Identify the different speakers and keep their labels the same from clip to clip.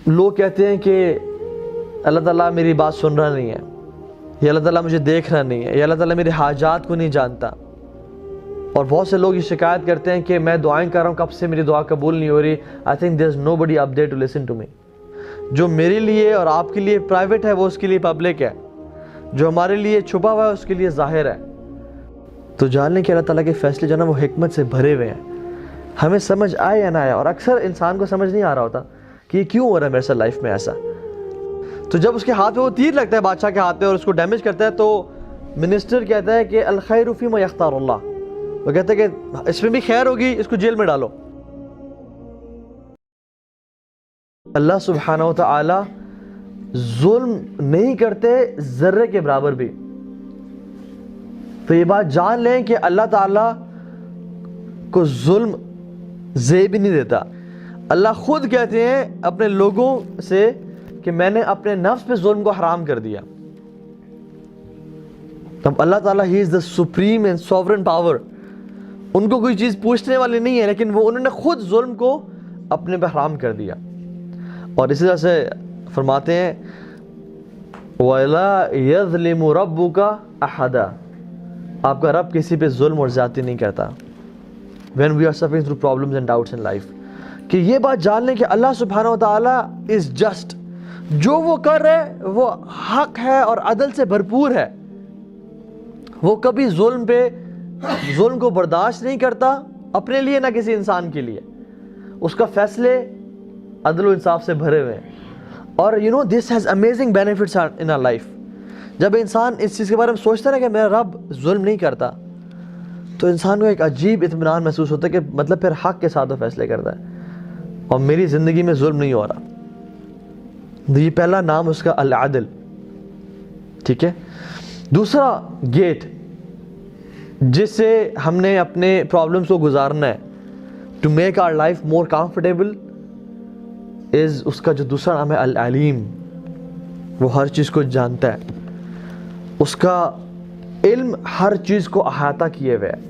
Speaker 1: لوگ کہتے ہیں کہ اللہ تعالیٰ میری بات سن رہا نہیں ہے، یا اللہ تعالیٰ مجھے دیکھ رہا نہیں ہے، یا اللہ تعالیٰ میرے حاجات کو نہیں جانتا. اور بہت سے لوگ یہ شکایت کرتے ہیں کہ میں دعائیں کر رہا ہوں، کب سے میری دعا قبول نہیں ہو رہی. I think there is nobody up there to listen to me. جو میرے لیے اور آپ کے لیے پرائیویٹ ہے وہ اس کے لیے پبلک ہے، جو ہمارے لیے چھپا ہوا ہے اس کے لیے ظاہر ہے. تو جان لیں کہ اللہ تعالیٰ کے فیصلے جو نا وہ حکمت سے بھرے ہوئے ہیں، ہمیں سمجھ آئے یا نہ آئے. اور اکثر انسان کو سمجھ نہیں آ رہا ہوتا کہ یہ کیوں ہو رہا ہے میرے ساتھ لائف میں ایسا. تو جب اس کے ہاتھ میں وہ تیر لگتا ہے بادشاہ کے ہاتھ میں اور اس کو ڈیمیج کرتا ہے، تو منسٹر کہتا ہے کہ الخیر فیما یختار اللہ. وہ کہتا ہے کہ اس میں بھی خیر ہوگی، اس کو جیل میں ڈالو. اللہ سبحانہ و تعالی ظلم نہیں کرتے ذرے کے برابر بھی. تو یہ بات جان لیں کہ اللہ تعالیٰ کو ظلم زیب بھی نہیں دیتا. اللہ خود کہتے ہیں اپنے لوگوں سے کہ میں نے اپنے نفس پہ ظلم کو حرام کر دیا. تب اللہ تعالیٰ ہی از دا سپریم اینڈ سوورن پاور. ان کو کوئی چیز پوچھنے والی نہیں ہے، لیکن وہ انہوں نے خود ظلم کو اپنے پہ حرام کر دیا. اور اسی طرح سے فرماتے ہیں وَلَا يَظْلِمُ رَبُّكَ أَحَدًا. آپ کا رب کسی پہ ظلم اور زیادتی نہیں کرتا. when we are suffering through problems and doubts in life. کہ یہ بات جان لیں کہ اللہ سبحانہ و تعالیٰ is just. جو وہ کر رہے وہ حق ہے اور عدل سے بھرپور ہے. وہ کبھی ظلم کو برداشت نہیں کرتا، اپنے لیے نہ کسی انسان کے لیے. اس کا فیصلے عدل و انصاف سے بھرے ہوئے ہیں. اور this has amazing benefits in our life. جب انسان اس چیز کے بارے میں سوچتا ہے کہ میرا رب ظلم نہیں کرتا، تو انسان کو ایک عجیب اطمینان محسوس ہوتا ہے کہ مطلب پھر حق کے ساتھ وہ فیصلے کرتا ہے اور میری زندگی میں ظلم نہیں ہو رہا. یہ پہلا نام اس کا العدل. ٹھیک ہے. دوسرا گیٹ جس سے ہم نے اپنے پرابلمس کو گزارنا ہے to make our life more comfortable is اس کا جو دوسرا نام ہے العلیم. وہ ہر چیز کو جانتا ہے، اس کا علم ہر چیز کو احاطہ کیے ہوئے ہے.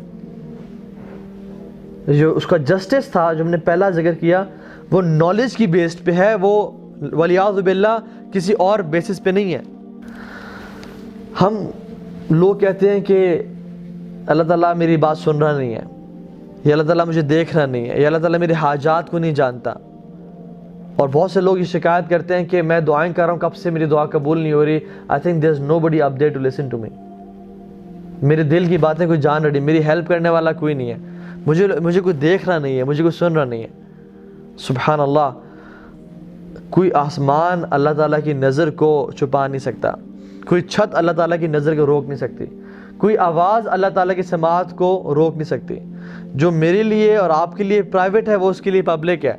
Speaker 1: جو اس کا جسٹس تھا جو ہم نے پہلا ذکر کیا، وہ نالج کی بیسڈ پہ ہے، وہ ولیعوذ باللہ کسی اور بیسس پہ نہیں ہے. ہم لوگ کہتے ہیں کہ اللہ تعالیٰ میری بات سن رہا نہیں ہے، یا اللہ تعالیٰ مجھے دیکھ رہا نہیں ہے، یا اللہ تعالیٰ میرے حاجات کو نہیں جانتا. اور بہت سے لوگ یہ شکایت کرتے ہیں کہ میں دعائیں کر رہا ہوں، کب سے میری دعا قبول نہیں ہو رہی. I think there is nobody up there to listen to me. میرے دل کی باتیں کوئی جان رہی، میری ہیلپ کرنے والا کوئی نہیں ہے، مجھے کوئی دیکھ رہا نہیں ہے، مجھے کوئی سن رہا نہیں ہے. سبحان اللہ. کوئی آسمان اللہ تعالیٰ کی نظر کو چھپا نہیں سکتا، کوئی چھت اللہ تعالیٰ کی نظر کو روک نہیں سکتی، کوئی آواز اللہ تعالیٰ کی سماعت کو روک نہیں سکتی. جو میرے لیے اور آپ کے لیے پرائیویٹ ہے وہ اس کے لیے پبلک ہے،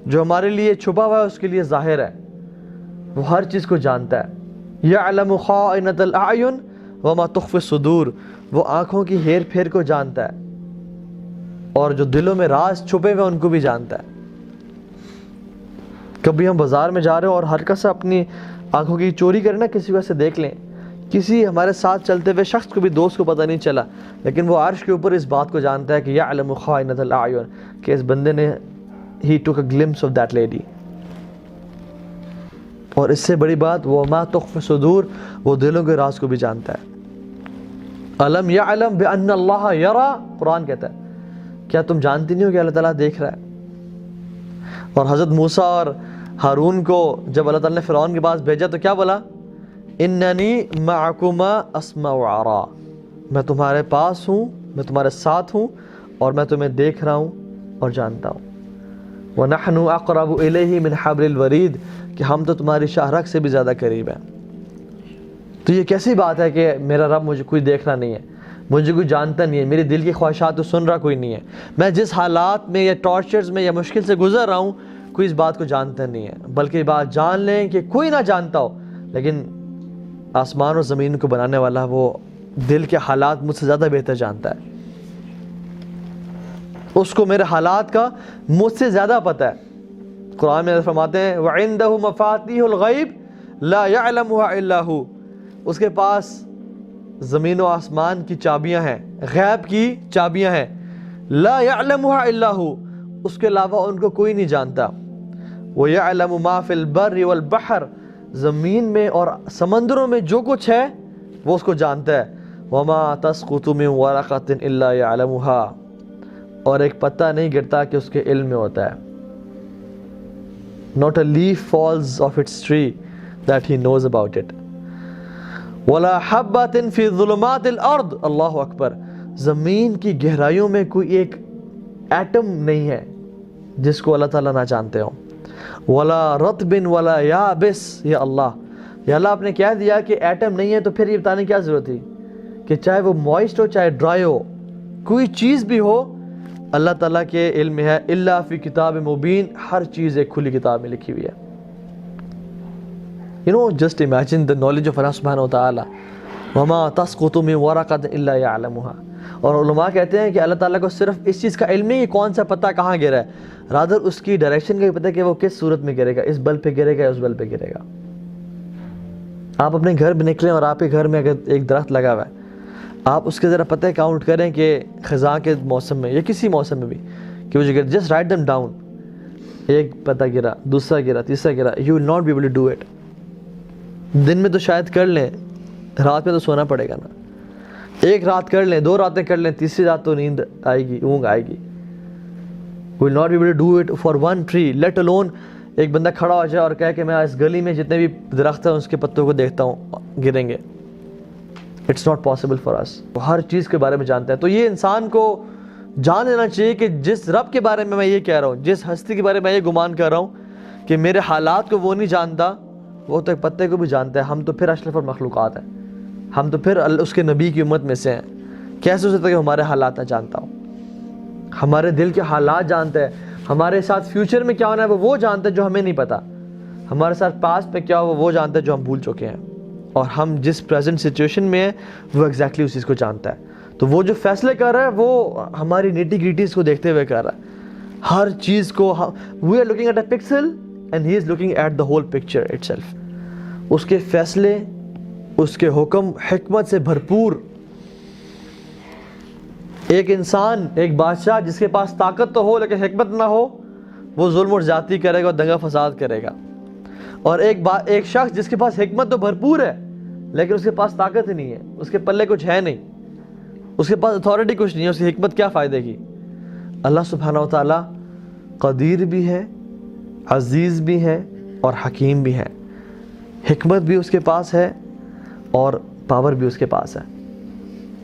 Speaker 1: جو ہمارے لیے چھپا ہوا ہے اس کے لیے ظاہر ہے. وہ ہر چیز کو جانتا ہے. یعلم خائنۃ الاعین وما تخفی الصدور. وہ آنکھوں کی ہیر پھیر کو جانتا ہے اور جو دلوں میں راز چھپے ہوئے ان کو بھی جانتا ہے. کبھی ہم بازار میں جا رہے ہو اور ہلکا سا اپنی آنکھوں کی چوری کریں نا، کسی وجہ سے دیکھ لیں، کسی ہمارے ساتھ چلتے ہوئے شخص کو بھی، دوست کو پتہ نہیں چلا، لیکن وہ عرش کے اوپر اس بات کو جانتا ہے کہ یعلم خائنۃ الاعین، کہ اس بندے نے he took a glimpse of that lady. اور اس سے بڑی بات وما تخفی الصدور، وہ دلوں کے راز کو بھی جانتا ہے. الم یعلم بان اللہ یرا. قرآن کہتا ہے کیا تم جانتی نہیں ہو کہ اللہ تعالیٰ دیکھ رہا ہے. اور حضرت موسیٰ اور ہارون کو جب اللہ تعالیٰ نے فرعون کے پاس بھیجا تو کیا بولا؟ اننی معکما اسمع وارا. میں تمہارے پاس ہوں، میں تمہارے ساتھ ہوں اور میں تمہیں دیکھ رہا ہوں اور جانتا ہوں. وَنَحْنُ أَقْرَبُ إِلَيْهِ مِنْ حَبْلِ الْوَرِيدِ، کہ ہم تو تمہاری شاہ رگ سے بھی زیادہ قریب ہیں. تو یہ کیسی بات ہے کہ میرا رب مجھے کوئی دیکھ رہا نہیں ہے، مجھے کوئی جانتا نہیں ہے، میری دل کی خواہشات تو سن رہا کوئی نہیں ہے، میں جس حالات میں یا ٹارچرز میں یا مشکل سے گزر رہا ہوں کوئی اس بات کو جانتا نہیں ہے. بلکہ یہ بات جان لیں کہ کوئی نہ جانتا ہو، لیکن آسمان اور زمین کو بنانے والا وہ دل کے حالات مجھ سے زیادہ بہتر جانتا ہے. اس کو میرے حالات کا مجھ سے زیادہ پتہ ہے. قرآن میں فرماتے ہیں وَعِندَهُ مَفَاتِيحُ الْغَيْبِ لَا يَعْلَمُهَا إِلَّا هُ. اس کے پاس زمین و آسمان کی چابیاں ہیں، غیب کی چابیاں ہیں. لا يعلمها الا هو، اس کے علاوہ ان کو کوئی نہیں جانتا. وَيَعْلَمُ مَا فِي الْبَرِّ وَالْبَحْرِ، زمین میں اور سمندروں میں جو کچھ ہے وہ اس کو جانتا ہے. وَمَا تَسْقُطُ مِن وَرَقَةٍ إِلَّا يَعْلَمُهَا، اور ایک پتا نہیں گرتا کہ اس کے علم میں ہوتا ہے. Not a leaf falls off its tree that he knows about it. وَلَا حَبَّةٍ فِي ظُلُمَاتِ الْأَرْضِ، اللہ اکبر، زمین کی گہرائیوں میں کوئی ایک ایٹم نہیں ہے جس کو اللہ تعالیٰ نہ جانتے ہوں. وَلَا رَطْبٍ وَلَا يَابِسٍ، یا اللہ آپ نے کہہ دیا کہ ایٹم نہیں ہے، تو پھر یہ بتانے کی کیا ضرورت تھی کہ چاہے وہ موئسٹ ہو چاہے ڈرائی ہو، کوئی چیز بھی ہو اللہ تعالیٰ کے علم میں ہے. الا فی کتاب مبین، ہر چیز ایک کھلی کتاب میں لکھی ہوئی ہے. Just imagine the knowledge of Allah subhanahu wa ta'ala. وَمَا تَسْقُطُ مِن وَرَقَةٍ إِلَّا يَعْلَمُهَا. اور علماء کہتے ہیں کہ اللہ تعالیٰ کو صرف اس چیز کا علم نہیں کہ کون سا پتہ کہاں گرا ہے، رادر اس کی ڈائریکشن کا بھی پتہ ہے کہ وہ کس صورت میں گرے گا، اس بل پہ گرے گا یا اس بل پہ گرے گا. آپ اپنے گھر میں نکلیں اور آپ کے گھر میں اگر ایک درخت لگا ہوا ہے، آپ اس کے ذرا پتہ کاؤنٹ کریں کہ خزاں کے موسم میں یا کسی موسم میں بھی کہ وہ جو گرے، جسٹ رائٹ دم ڈاؤن. ایک پتہ گرا، دوسرا گرا، تیسرا گرا، you will not be able to do it. دن میں تو شاید کر لیں، رات میں تو سونا پڑے گا نا. ایک رات کر لیں، 2 راتیں کر لیں، تیسری رات تو نیند آئے گی، اونگ آئے گی. We will not be able to do it for one tree, let alone ایک بندہ کھڑا ہو جائے اور کہے کہ میں اس گلی میں جتنے بھی درخت ہیں اس کے پتوں کو دیکھتا ہوں گریں گے. اٹس ناٹ پاسبل فار اس. وہ ہر چیز کے بارے میں جانتا ہے. تو یہ انسان کو جان لینا چاہیے کہ جس رب کے بارے میں یہ کہہ رہا ہوں، جس ہستی کے بارے میں یہ گمان کر رہا ہوں کہ میرے حالات کو وہ نہیں جانتا، وہ تو ایک پتے کو بھی جانتا ہے. ہم تو پھر اشرف المخلوقات ہیں، ہم تو پھر اس کے نبی کی امت میں سے ہیں. کیسے ہو سکتا ہے کہ ہمارے حالات نہ جانتا ہوں؟ ہمارے دل کے حالات جانتا ہے، ہمارے ساتھ فیوچر میں کیا ہونا ہے وہ جانتا ہے جو ہمیں نہیں پتا، ہمارے ساتھ پاسٹ میں کیا ہو وہ جانتا ہے جو ہم بھول چکے ہیں، اور ہم جس پریزنٹ سچویشن میں ہیں وہ ایگزیکٹلی اس چیز کو جانتا ہے. تو وہ جو فیصلے کر رہا ہے وہ ہماری نیٹی گریٹیز کو دیکھتے ہوئے کر رہا ہے. ہر چیز کو we are looking at a pixel and he is looking at the whole picture itself. اس کے فیصلے، اس کے حکم حکمت سے بھرپور. ایک انسان، ایک بادشاہ جس کے پاس طاقت تو ہو لیکن حکمت نہ ہو، وہ ظلم اور زیادتی کرے گا اور دنگا فساد کرے گا. اور ایک شخص جس کے پاس حکمت تو بھرپور ہے لیکن اس کے پاس طاقت ہی نہیں ہے، اس کے پلے کچھ ہے نہیں، اس کے پاس اتھارٹی کچھ نہیں ہے، اس کی حکمت کیا فائدے کی؟ اللہ سبحانہ و تعالیٰ قدیر بھی ہے، عزیز بھی ہے اور حکیم بھی ہے. حکمت بھی اس کے پاس ہے اور پاور بھی اس کے پاس ہے.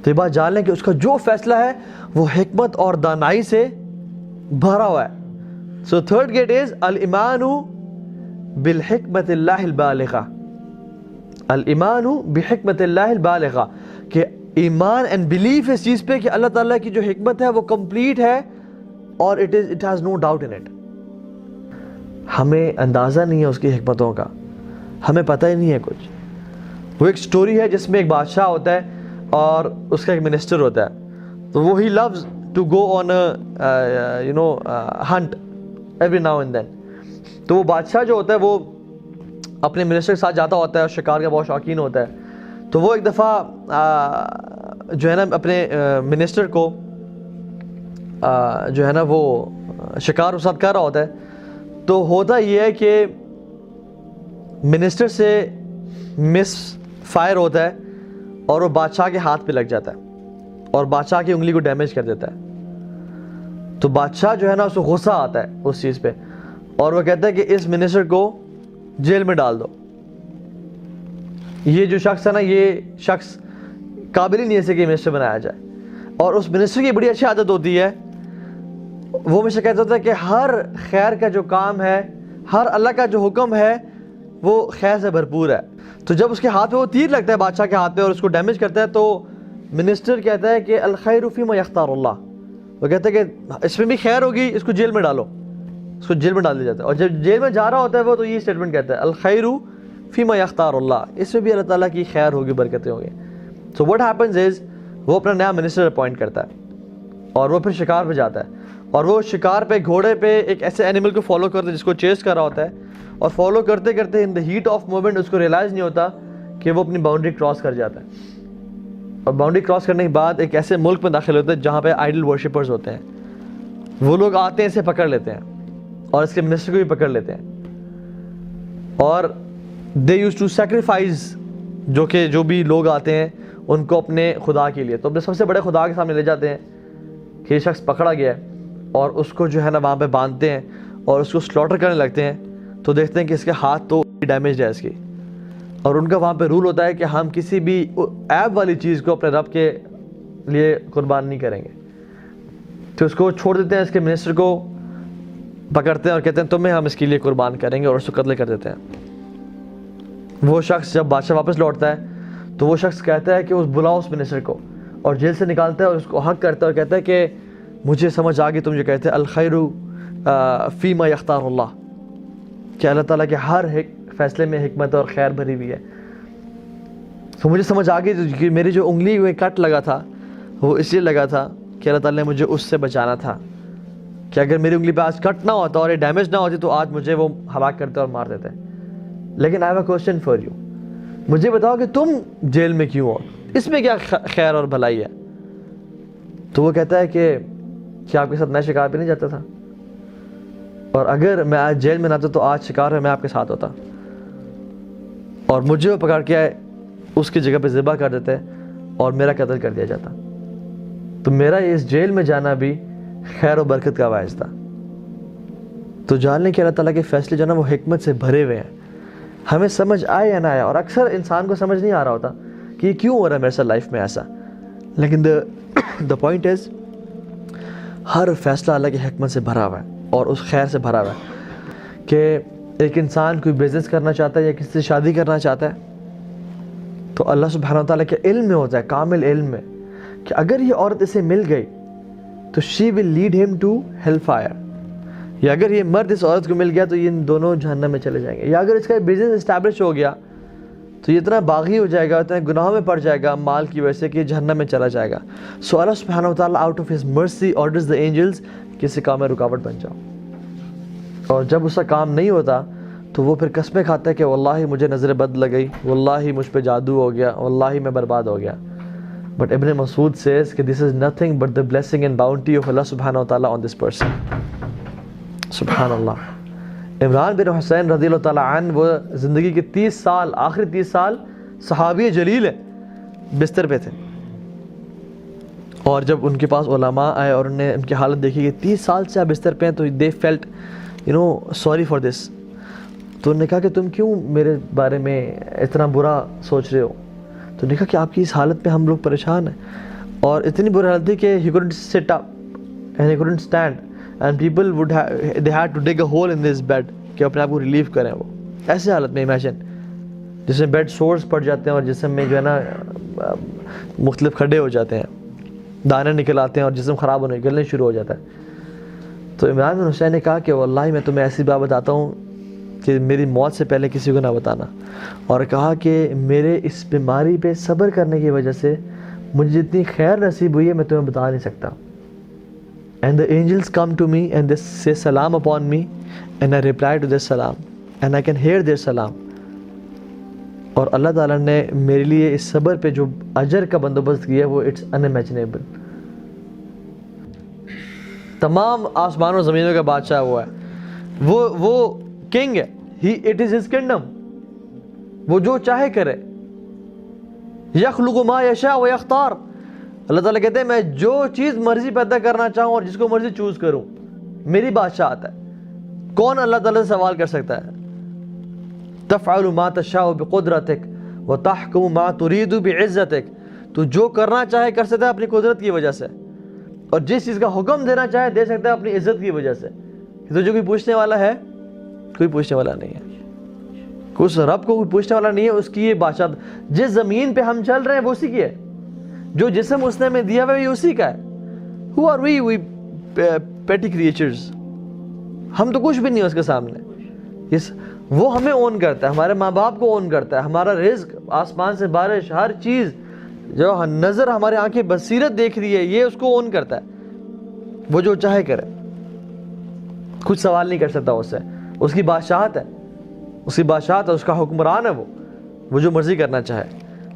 Speaker 1: تو یہ بات جان لیں کہ اس کا جو فیصلہ ہے وہ حکمت اور دانائی سے بھرا ہوا ہے. سو تھرڈ گیٹ از الایمان بالحکمت اللہ البالغہ. الایمان بحکمت اللہ البالغہ، کہ ایمان اینڈ بلیف اس چیز پہ کہ اللہ تعالیٰ کی جو حکمت ہے وہ کمپلیٹ ہے اور it has no doubt in it. ہمیں اندازہ نہیں ہے اس کی حکمتوں کا، ہمیں پتہ ہی نہیں ہے کچھ. وہ ایک سٹوری ہے جس میں ایک بادشاہ ہوتا ہے اور اس کا ایک منسٹر ہوتا ہے. تو وہ he loves to go on hunt every now and then. تو وہ بادشاہ جو ہوتا ہے وہ اپنے منسٹر کے ساتھ جاتا ہوتا ہے اور شکار کا بہت شوقین ہوتا ہے. تو وہ ایک دفعہ جو ہے نا اپنے منسٹر کو جو ہے نا وہ شکار اس ساتھ کر رہا ہوتا ہے. تو ہوتا یہ ہے کہ منسٹر سے مس فائر ہوتا ہے اور وہ بادشاہ کے ہاتھ پہ لگ جاتا ہے اور بادشاہ کی انگلی کو ڈیمیج کر دیتا ہے. تو بادشاہ جو ہے نا اس کو غصہ آتا ہے اس چیز پہ اور وہ کہتا ہے کہ اس منسٹر کو جیل میں ڈال دو. یہ جو شخص ہے نا یہ شخص قابل ہی نہیں ہے کہ منسٹر بنایا جائے. اور اس منسٹر کی بڑی اچھی عادت ہوتی ہے، وہ ہمیشہ کہتا ہوتا ہے کہ ہر خیر کا جو کام ہے، ہر اللہ کا جو حکم ہے وہ خیر سے بھرپور ہے. تو جب اس کے ہاتھ پہ وہ تیر لگتا ہے بادشاہ کے ہاتھ پہ اور اس کو ڈیمیج کرتا ہے تو منسٹر کہتا ہے کہ الخیر فیما یختار اللہ. وہ کہتا ہے کہ اس میں بھی خیر ہوگی، اس کو جیل میں ڈالو. اس کو جیل میں ڈال دیا جاتا ہے اور جب جیل میں جا رہا ہوتا ہے وہ تو یہ اسٹیٹمنٹ کہتا ہے الخیر فیما یختار اللہ، اس میں بھی اللہ تعالیٰ کی خیر ہوگی، برکتیں ہوگی. سو واٹ ہیپنز از وہ اپنا نیا منسٹر اپوائنٹ کرتا ہے اور وہ پھر شکار پہ جاتا ہے اور وہ شکار پہ گھوڑے پہ ایک ایسے اینیمل کو فالو کرتا ہے جس کو چیز کر رہا ہوتا ہے اور فالو کرتے کرتے ان دا ہیٹ آف مومنٹ اس کو ریئلائز نہیں ہوتا کہ وہ اپنی باؤنڈری کراس کر جاتا ہے. اور باؤنڈری کراس کرنے کے بعد ایک ایسے ملک میں داخل ہوتا ہے جہاں پہ آئیڈل ورشپرز ہوتے ہیں. وہ لوگ آتے ہیں اسے پکڑ لیتے ہیں اور اس کے منسٹر کو بھی پکڑ لیتے ہیں اور دے یوز ٹو سیکریفائز جو بھی لوگ آتے ہیں ان کو اپنے خدا کے لیے، تو اپنے سب سے بڑے خدا کے سامنے لے جاتے ہیں کہ یہ شخص پکڑا گیا ہے، اور اس کو جو ہے نا وہاں پہ باندھتے ہیں اور اس کو سلوٹر کرنے لگتے ہیں، تو دیکھتے ہیں کہ اس کے ہاتھ تو ڈیمیج ہے اس کی، اور ان کا وہاں پہ رول ہوتا ہے کہ ہم کسی بھی ایب والی چیز کو اپنے رب کے لیے قربان نہیں کریں گے، تو اس کو چھوڑ دیتے ہیں، اس کے منسٹر کو پکڑتے ہیں اور کہتے ہیں تمہیں ہم اس کے لیے قربان کریں گے، اور اس کو قتل کر دیتے ہیں۔ وہ شخص جب بادشاہ واپس لوٹتا ہے تو وہ شخص کہتا ہے کہ بلاؤ اس منسٹر کو، اور جیل سے نکالتا ہے اور اس کو حق کرتا ہے اور کہتا ہے کہ مجھے سمجھ آ گئی تم جو کہتے ہیں الخیر فیما یختار اللہ، کہ اللہ تعالیٰ کے ہر فیصلے میں حکمت اور خیر بھری ہوئی ہے۔ تو مجھے سمجھ آ گئی کہ میری جو انگلی میں کٹ لگا تھا وہ اس لیے لگا تھا کہ اللہ تعالیٰ نے مجھے اس سے بچانا تھا، کہ اگر میری انگلی پہ آج کٹ نہ ہوتا اور یہ ڈیمیج نہ ہوتی تو آج مجھے وہ ہلاک کرتے اور مار دیتے۔ لیکن I have a question for you, مجھے بتاؤ کہ تم جیل میں کیوں ہو، اس میں کیا خیر اور بھلائی ہے؟ تو وہ کہتا ہے کہ آپ کے ساتھ میں شکار پہ نہیں جاتا تھا، اور اگر میں آج جیل میں نہ تھا تو آج شکار میں آپ کے ساتھ ہوتا، اور مجھے وہ پکڑ کے اس کی جگہ پہ ذبح کر دیتے اور میرا قتل کر دیا جاتا، تو میرا اس جیل میں جانا بھی خیر و برکت کا باعث تھا۔ تو جان لیں کہ اللہ تعالیٰ کے فیصلے جو نا وہ حکمت سے بھرے ہوئے ہیں، ہمیں سمجھ آئے یا نہ آئے، اور اکثر انسان کو سمجھ نہیں آ رہا ہوتا کہ یہ کیوں ہو رہا ہے میرے ساتھ لائف میں ایسا، لیکن دا پوائنٹ از ہر فیصلہ اللہ کی حکمت سے بھرا ہوا ہے اور اس خیر سے بھرا ہوا ہے۔ کہ ایک انسان کوئی بزنس کرنا چاہتا ہے یا کسی سے شادی کرنا چاہتا ہے تو اللہ سبحانہ و تعالیٰ کے علم میں ہوتا ہے، کامل علم میں، کہ اگر یہ عورت اسے مل گئی تو شی ول لیڈ ہم ٹو ہیل فائر، یا اگر یہ مرد اس عورت کو مل گیا تو یہ ان دونوں جہنم میں چلے جائیں گے، یا اگر اس کا بزنس اسٹیبلش ہو گیا تو یہ اتنا باغی ہو جائے گا، اتنا گناہوں میں پڑ جائے گا مال کی وجہ سے کہ جہنم میں چلا جائے گا۔ سو اللہ سبحانہ و تعالیٰ out of his mercy orders the angels کہ اس کام میں رکاوٹ بن جاؤ، اور جب اس کا کام نہیں ہوتا تو وہ پھر قسمیں کھاتا ہے کہ واللہ مجھے نظر بد لگ گئی، واللہ مجھ پہ جادو ہو گیا، واللہ میں برباد ہو گیا۔ بٹ ابن مسعود says کہ this is nothing but the blessing and bounty of Allah سبحانہ و تعالیٰ on this person۔ سبحان اللہ۔ عمران بن حسین رضی اللہ تعالیٰ عنہ وہ زندگی کے 30 سال، آخری 30 سال صحابی جلیل ہے، بستر پہ تھے، اور جب ان کے پاس علماء آئے اور انہوں نے ان کی حالت دیکھی کہ 30 سال سے آپ بستر پہ ہیں، تو they felt sorry for this۔ تو انہوں نے کہا کہ تم کیوں میرے بارے میں اتنا برا سوچ رہے ہو؟ تو نے کہا کہ آپ کی اس حالت پہ ہم لوگ پریشان ہیں، اور اتنی بری حالت تھی کہ he couldn't sit up and he couldn't stand and people they had to dig a hole in this bed کہ اپنے آپ کو ریلیف کریں۔ وہ ایسے حالت میں امیجن جس میں بیڈ سورس پڑ جاتے ہیں اور جسم میں جو ہے نا مختلف کھڈے ہو جاتے ہیں، دانے نکل آتے ہیں اور جسم خراب ہونے گلنے شروع ہو جاتا ہے۔ تو عمران بن حسین نے کہا کہ واللہ میں تمہیں ایسی بات بتاتا ہوں کہ میری موت سے پہلے کسی کو نہ بتانا، اور کہا کہ میرے اس بیماری پہ صبر کرنے کی وجہ سے مجھے جتنی خیر نصیب ہوئی ہے میں تمہیں بتا نہیں سکتا۔ And the angels come to me and they say salam upon me and I reply to their salam and I can hear their salam۔ اور اللہ تعالیٰ نے میرے لیے اس صبر پہ جو اجر کا بندوبست کیا ہے وہ اٹس unimaginable۔ تمام آسمان و زمینوں کا بادشاہ وہ ہے، وہ کنگ ہے، اٹ از ہز کنگڈم، وہ جو چاہے کرے، یخلق ما یشاء و یختار۔ اللہ تعالیٰ کہتے ہیں میں جو چیز مرضی پیدا کرنا چاہوں اور جس کو مرضی چوز کروں، میری بادشاہت ہے، کون اللہ تعالیٰ سے سوال کر سکتا ہے؟ تفعل ما تشاء بقدرتک وتحکم ما ترید بعزتک، تو جو کرنا چاہے کر سکتا ہے اپنی قدرت کی وجہ سے، اور جس چیز کا حکم دینا چاہے دے سکتا ہے اپنی عزت کی وجہ سے۔ تو جو کوئی پوچھنے والا ہے، کوئی پوچھنے والا نہیں ہے، اس رب کو کوئی پوچھنے والا نہیں ہے، اس کی یہ بادشاہت۔ جس زمین پہ ہم چل رہے ہیں وہ اسی کی ہے، جو جسم اس نے ہمیں دیا ہوا ہے اسی کا ہے۔ Who are we petty creatures؟ ہم تو کچھ بھی نہیں ہے اس کے سامنے۔ وہ ہمیں اون کرتا ہے، ہمارے ماں باپ کو اون کرتا ہے، ہمارا رزق، آسمان سے بارش، ہر چیز جو نظر ہمارے آنکھیں بصیرت دیکھ رہی ہے یہ اس کو اون کرتا ہے، وہ جو چاہے کرے، کچھ سوال نہیں کر سکتا اس سے، اس کی بادشاہت ہے، اس کی بادشاہت ہے، اس کا حکمران ہے، وہ جو مرضی کرنا چاہے۔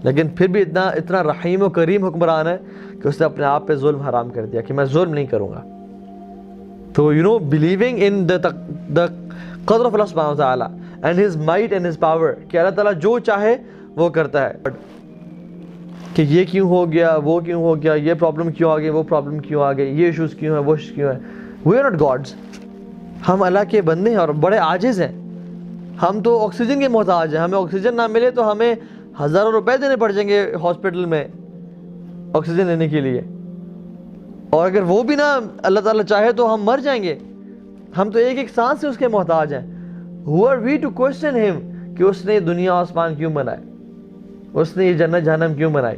Speaker 1: لیکن پھر بھی اتنا رحیم و کریم حکمران ہے کہ اس نے اپنے آپ پہ ظلم حرام کر دیا کہ میں ظلم نہیں کروں گا۔ تو believing in the قدر of Allah subhanahu wa ta'ala and his might and his power, کہ اللہ تعالیٰ جو چاہے وہ کرتا ہے. کہ یہ کیوں ہو گیا, وہ کیوں ہو گیا, یہ پرابلم کیوں آ گئی, وہ پرابلم کیوں آ گئی, یہ ایشوز کیوں ہیں, وہ ایشوز کیوں ہیں. وی آر ناٹ گاڈز, ہم اللہ کے بندے ہیں اور بڑے عاجز ہیں. ہم تو آکسیجن کے محتاج ہیں, ہمیں آکسیجن نہ ملے تو ہمیں ہزاروں روپے دینے پڑ جائیں گے ہاسپٹل میں آکسیجن لینے کے لیے, اور اگر وہ بھی نہ اللہ تعالیٰ چاہے تو ہم مر جائیں گے. ہم تو ایک ایک سانس سے اس کے محتاج ہیں. Who are we to question him کہ اس نے دنیا آسمان کیوں بنائے, اس نے یہ جنت جہنم کیوں بنائی,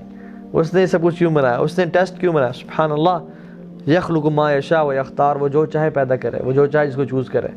Speaker 1: اس نے یہ سب کچھ کیوں بنایا, اس نے ٹیسٹ کیوں بنایا. سبحان اللہ, یخلق ما یشاء و یختار, وہ جو چاہے پیدا کرے, وہ جو چاہے جس کو چوز کرے.